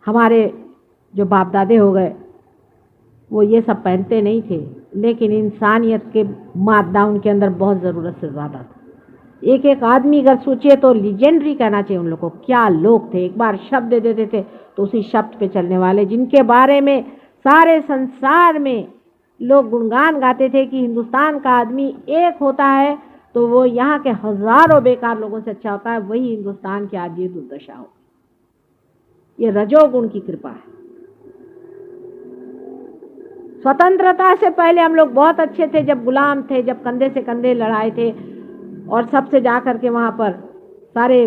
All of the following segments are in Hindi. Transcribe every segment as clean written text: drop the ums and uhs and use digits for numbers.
हमारे जो बाप दादे हो गए वो ये सब पहनते नहीं थे, लेकिन इंसानियत के मादा उनके अंदर बहुत ज़रूरत से ज़्यादा था। एक एक आदमी अगर सोचिए तो लीजेंडरी कहना चाहिए उन लोगों को। क्या लोग थे, एक बार शब्द दे देते थे तो उसी शब्द पे चलने वाले, जिनके बारे में सारे संसार में लोग गुणगान गाते थे कि हिंदुस्तान का आदमी एक होता है तो वो यहाँ के हजारों बेकार लोगों से अच्छा होता है। वही हिंदुस्तान की आज ये दुर्दशा हो। ये रजोगुण की कृपा है। स्वतंत्रता से पहले हम लोग बहुत अच्छे थे, जब गुलाम थे, जब कंधे से कंधे लड़ाए थे और सबसे जा करके वहां पर सारे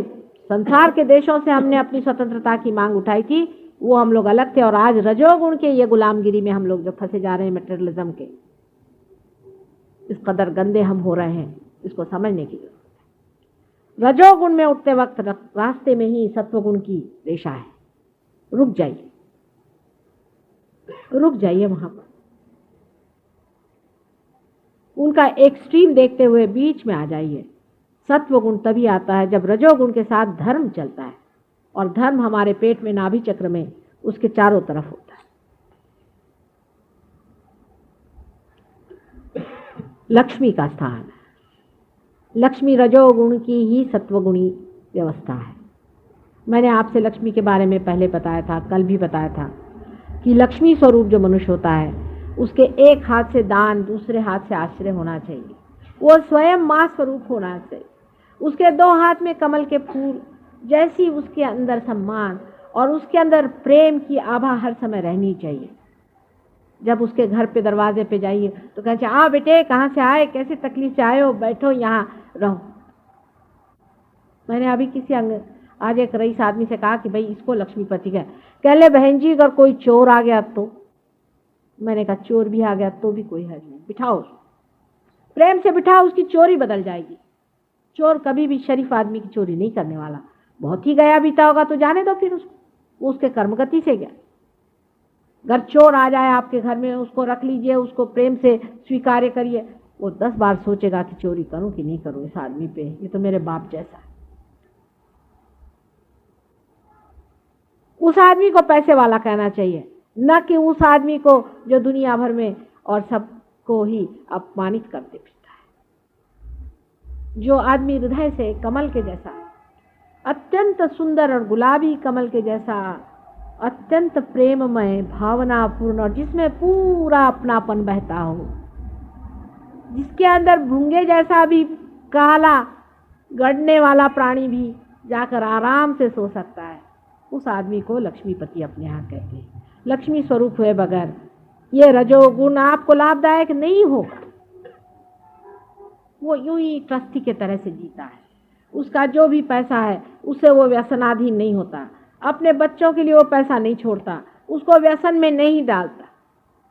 संसार के देशों से हमने अपनी स्वतंत्रता की मांग उठाई थी, वो हम लोग अलग थे। और आज रजोगुण के ये गुलामगिरी में हम लोग जो फंसे जा रहे हैं, मटेरियलिज्म के, इस कदर गंदे हम हो रहे हैं, इसको समझने की जरूरत है। रजोगुण में उठते वक्त रास्ते में ही सत्वगुण की रेशा है। रुक जाइए, रुक जाइए वहां पर, उनका एक्सट्रीम देखते हुए बीच में आ जाइए। सत्वगुण तभी आता है जब रजोगुण के साथ धर्म चलता है, और धर्म हमारे पेट में, नाभि चक्र में, उसके चारों तरफ होता है। लक्ष्मी का स्थान है। लक्ष्मी रजोगुण की ही सत्वगुणी व्यवस्था है। मैंने आपसे लक्ष्मी के बारे में पहले बताया था, कल भी बताया था कि लक्ष्मी स्वरूप जो मनुष्य होता है उसके एक हाथ से दान, दूसरे हाथ से आश्रय होना चाहिए। वो स्वयं माँ स्वरूप होना चाहिए। उसके दो हाथ में कमल के फूल जैसी उसके अंदर सम्मान और उसके अंदर प्रेम की आभा हर समय रहनी चाहिए। जब उसके घर पे दरवाजे पे जाइए तो कहते आ बेटे, कहाँ से आए, कैसे तकलीफ से आए हो, बैठो यहाँ रहो। मैंने अभी आज एक रईस आदमी से कहा कि भाई इसको लक्ष्मीपति का, कह ले बहन जी अगर कोई चोर आ गया तो। मैंने कहा चोर भी आ गया तो भी कोई हर्ज नहीं, बिठाओ उसको, प्रेम से बिठाओ, उसकी चोरी बदल जाएगी। चोर कभी भी शरीफ आदमी की चोरी नहीं करने वाला। बहुत ही गया बीता होगा तो जाने दो फिर उसको, वो उसके कर्मगति से गया। अगर चोर आ जाए आपके घर में, उसको रख लीजिए, उसको प्रेम से स्वीकार करिए। वो 10 बार सोचेगा कि चोरी करूं कि नहीं करूं इस आदमी पे, ये तो मेरे बाप जैसा है। उस आदमी को पैसे वाला कहना चाहिए, न कि उस आदमी को जो दुनिया भर में और सबको ही अपमानित करते फिरता है। जो आदमी हृदय से कमल के जैसा, अत्यंत सुंदर और गुलाबी कमल के जैसा, अत्यंत प्रेममय, भावनापूर्ण, और जिसमें पूरा अपनापन बहता हो, जिसके अंदर भूंगे जैसा भी काला गड़ने वाला प्राणी भी जाकर आराम से सो सकता है, उस आदमी को लक्ष्मीपति अपने यहाँ कहते हैं। लक्ष्मी स्वरूप हुए बगैर ये रजोगुण आपको लाभदायक नहीं होगा। वो यूं ही ट्रस्टी के तरह से जीता है। उसका जो भी पैसा है उससे वो व्यसनाधीन नहीं होता। अपने बच्चों के लिए वो पैसा नहीं छोड़ता, उसको व्यसन में नहीं डालता।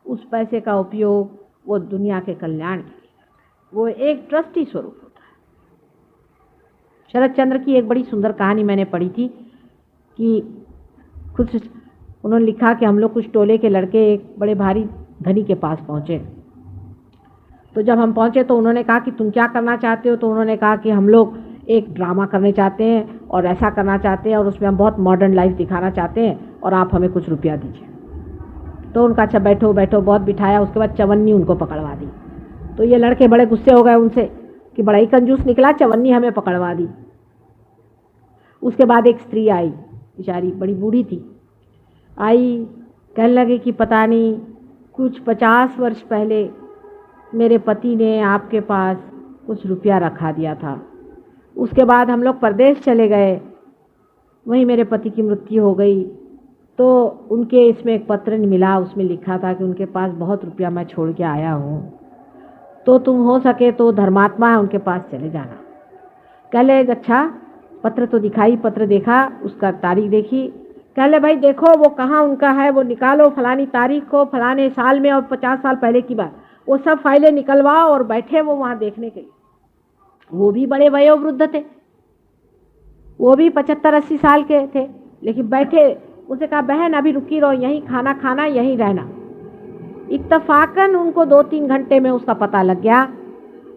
उस पैसे का उपयोग वो दुनिया के कल्याण के लिए करता है। वो एक ट्रस्टी स्वरूप होता है। शरद चंद्र की एक बड़ी सुंदर कहानी मैंने पढ़ी थी कि खुद उन्होंने लिखा कि हम लोग कुछ टोले के लड़के एक बड़े भारी धनी के पास पहुंचे। तो जब हम पहुंचे तो उन्होंने कहा कि तुम क्या करना चाहते हो। तो उन्होंने कहा कि हम लोग एक ड्रामा करने चाहते हैं और ऐसा करना चाहते हैं और उसमें हम बहुत मॉडर्न लाइफ दिखाना चाहते हैं और आप हमें कुछ रुपया दीजिए। तो उनका अच्छा बैठो बैठो, बहुत बिठाया। उसके बाद चवन्नी उनको पकड़वा दी। तो ये लड़के बड़े गुस्से हो गए उनसे कि बड़ा ही कंजूस निकला, चवन्नी हमें पकड़वा दी। उसके बाद एक स्त्री आई, बेचारी बड़ी बूढ़ी थी, आई, कहने लगे कि पता नहीं कुछ 50 वर्ष पहले मेरे पति ने आपके पास कुछ रुपया रखा दिया था। उसके बाद हम लोग परदेश चले गए, वहीं मेरे पति की मृत्यु हो गई। तो उनके इसमें एक पत्र मिला, उसमें लिखा था कि उनके पास बहुत रुपया मैं छोड़ के आया हूँ, तो तुम हो सके तो धर्मात्मा है उनके पास चले जाना। कह ले अच्छा, पत्र तो दिखाई, पत्र देखा, उसका तारीख देखी। कह ले भाई देखो वो कहाँ उनका है, वो निकालो फलानी तारीख को, फलाने साल में और 50 साल पहले की बात। वो सब फाइलें निकलवाओ और बैठे वो वहाँ देखने के लिए। वो भी बड़े वयोवृद्ध थे, वो भी 75-80 साल के थे, लेकिन बैठे। उसे कहा बहन अभी रुकी रहो, यहीं खाना खाना, यहीं रहना। इत्तफाकन उनको 2-3 घंटे में उसका पता लग गया।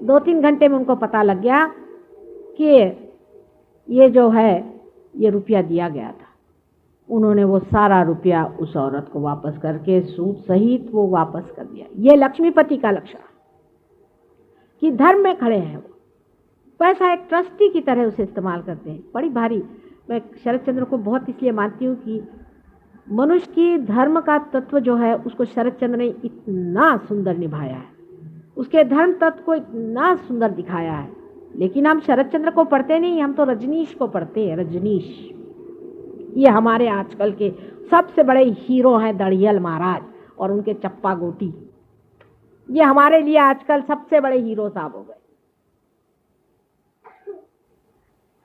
2-3 घंटे में उनको पता लग गया कि ये जो है ये रुपया दिया गया था। उन्होंने वो सारा रुपया उस औरत को वापस करके सूद सहित वो वापस कर दिया। ये लक्ष्मीपति का लक्षण कि धर्म में खड़े हैं। वो पैसा एक ट्रस्टी की तरह उसे इस्तेमाल करते हैं। बड़ी भारी, मैं शरद चंद्र को बहुत इसलिए मानती हूँ कि मनुष्य की धर्म का तत्व जो है उसको शरद चंद्र ने इतना सुंदर निभाया है, उसके धर्म तत्व को इतना सुंदर दिखाया है। लेकिन हम शरद चंद्र को पढ़ते नहीं, हम तो रजनीश को पढ़ते हैं। रजनीश ये हमारे आजकल के सबसे बड़े हीरो हैं, दड़ियल महाराज और उनके चप्पा गोटी। ये हमारे लिए आजकल सबसे बड़े हीरो साहब हो गए।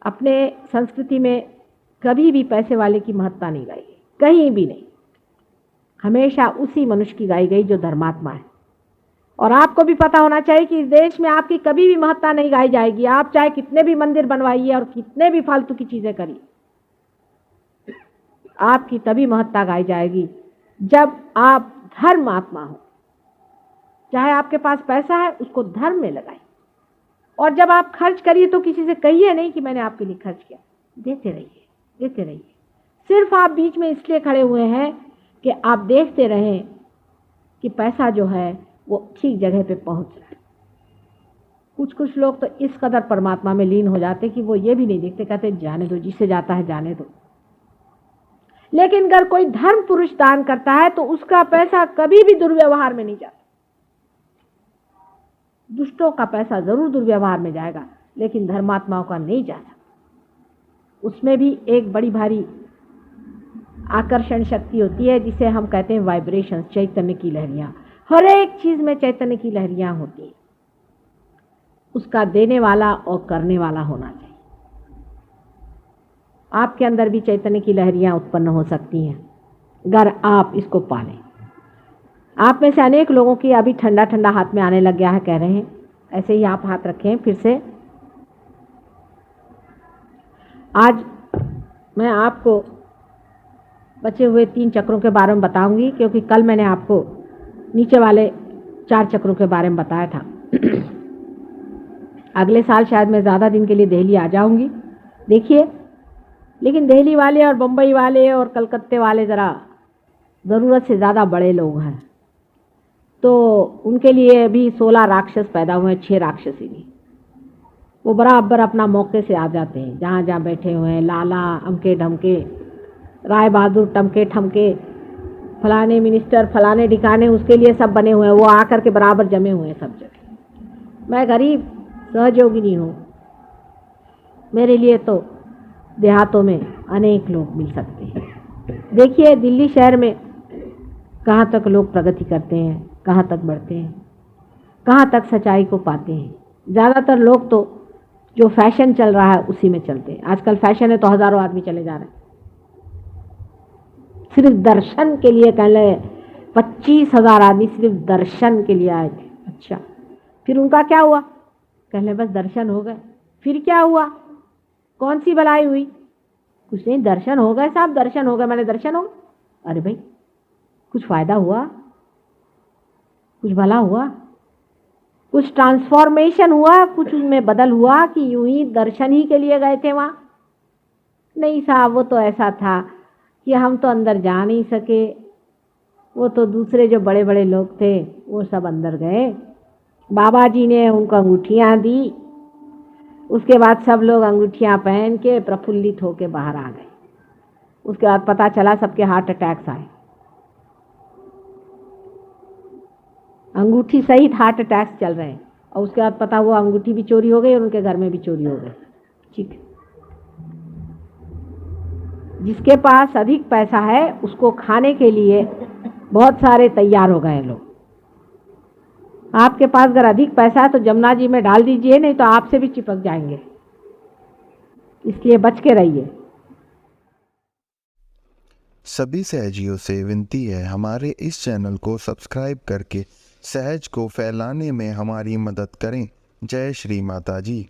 अपने संस्कृति में कभी भी पैसे वाले की महत्ता नहीं गाई गई, कहीं भी नहीं। हमेशा उसी मनुष्य की गाई गई जो धर्मात्मा है। और आपको भी पता होना चाहिए कि इस देश में आपकी कभी भी महत्ता नहीं गाई जाएगी। आप चाहे कितने भी मंदिर बनवाइए और कितने भी फालतू की चीजें करिए, आपकी तभी महत्ता गाई जाएगी जब आप धर्मात्मा हो। चाहे आपके पास पैसा है, उसको धर्म में लगाइए। और जब आप खर्च करिए तो किसी से कहिए नहीं कि मैंने आपके लिए खर्च किया। देते रहिए, देते रहिए। सिर्फ आप बीच में इसलिए खड़े हुए हैं कि आप देखते रहें कि पैसा जो है वो ठीक जगह पे पहुंच रहा है। कुछ लोग तो इस कदर परमात्मा में लीन हो जाते कि वो ये भी नहीं देखते, कहते जाने दो, जिससे जाता है जाने दो। लेकिन अगर कोई धर्म पुरुष दान करता है तो उसका पैसा कभी भी दुर्व्यवहार में नहीं जाता। दुष्टों का पैसा जरूर दुर्व्यवहार में जाएगा, लेकिन धर्मात्माओं का नहीं जाता। उसमें भी एक बड़ी भारी आकर्षण शक्ति होती है जिसे हम कहते हैं वाइब्रेशन, चैतन्य की लहरियां। हर एक चीज में चैतन्य की लहरियां होती है। उसका देने वाला और करने वाला होना चाहिए। आपके अंदर भी चैतन्य की लहरियां उत्पन्न हो सकती हैं अगर आप इसको पालें। आप में से अनेक लोगों की अभी ठंडा ठंडा हाथ में आने लग गया है, कह रहे हैं। ऐसे ही आप हाथ रखें फिर से। आज मैं आपको बचे हुए 3 चक्रों के बारे में बताऊंगी, क्योंकि कल मैंने आपको नीचे वाले 4 चक्रों के बारे में बताया था। अगले साल शायद मैं ज़्यादा दिन के लिए दिल्ली आ जाऊंगी, देखिए। लेकिन दिल्ली वाले और बम्बई वाले और कलकत्ते वाले ज़रा ज़रूरत से ज़्यादा बड़े लोग हैं, तो उनके लिए भी 16 राक्षस पैदा हुए हैं, 6 राक्षसी भी। वो बराबर अपना मौके से आ जाते हैं जहाँ जहाँ बैठे हुए हैं। लाला अमके ढमके, राय बहादुर टमके ठमके, फलाने मिनिस्टर, फलाने ठिकाने, उसके लिए सब बने हुए हैं। वो आकर के बराबर जमे हुए हैं सब जगह। मैं गरीब सहयोगिनी हूँ, मेरे लिए तो देहातों में अनेक लोग मिल सकते हैं। देखिए दिल्ली शहर में कहाँ तक लोग प्रगति करते हैं, कहाँ तक बढ़ते हैं, कहाँ तक सच्चाई को पाते हैं। ज़्यादातर लोग तो जो फैशन चल रहा है उसी में चलते हैं। आजकल फैशन है तो हज़ारों आदमी चले जा रहे हैं सिर्फ दर्शन के लिए। कह ले 25,000 आदमी सिर्फ दर्शन के लिए आए थे। अच्छा, फिर उनका क्या हुआ? कह ले बस दर्शन हो गए। फिर क्या हुआ? कौन सी भलाई हुई? कुछ नहीं, दर्शन हो गए साहब, दर्शन हो गए। मैंने दर्शन हो, अरे भाई कुछ फायदा हुआ? कुछ भला हुआ? कुछ ट्रांसफॉर्मेशन हुआ? कुछ उनमें बदल हुआ कि यूं ही दर्शन ही के लिए गए थे वहाँ? नहीं साहब, वो तो ऐसा था कि हम तो अंदर जा नहीं सके। वो तो दूसरे जो बड़े बड़े लोग थे वो सब अंदर गए, बाबा जी ने उनको अंगूठियाँ दी। उसके बाद सब लोग अंगूठियाँ पहन के प्रफुल्लित होके बाहर आ गए। उसके बाद पता चला सबके हार्ट अटैक्स आए। अंगूठी सहित हार्ट अटैक्स चल रहे हैं। और उसके बाद पता हुआ अंगूठी भी चोरी हो गई और उनके घर में भी चोरी हो गई। ठीक है, जिसके पास अधिक पैसा है उसको खाने के लिए बहुत सारे तैयार हो गए लोग। आपके पास अगर अधिक पैसा है तो जमुना जी में डाल दीजिए, नहीं तो आपसे भी चिपक जाएंगे। इसलिए बच के रहिए। सभी सहजियों से विनती है, हमारे इस चैनल को सब्सक्राइब करके सहज को फैलाने में हमारी मदद करें। जय श्री माता जी।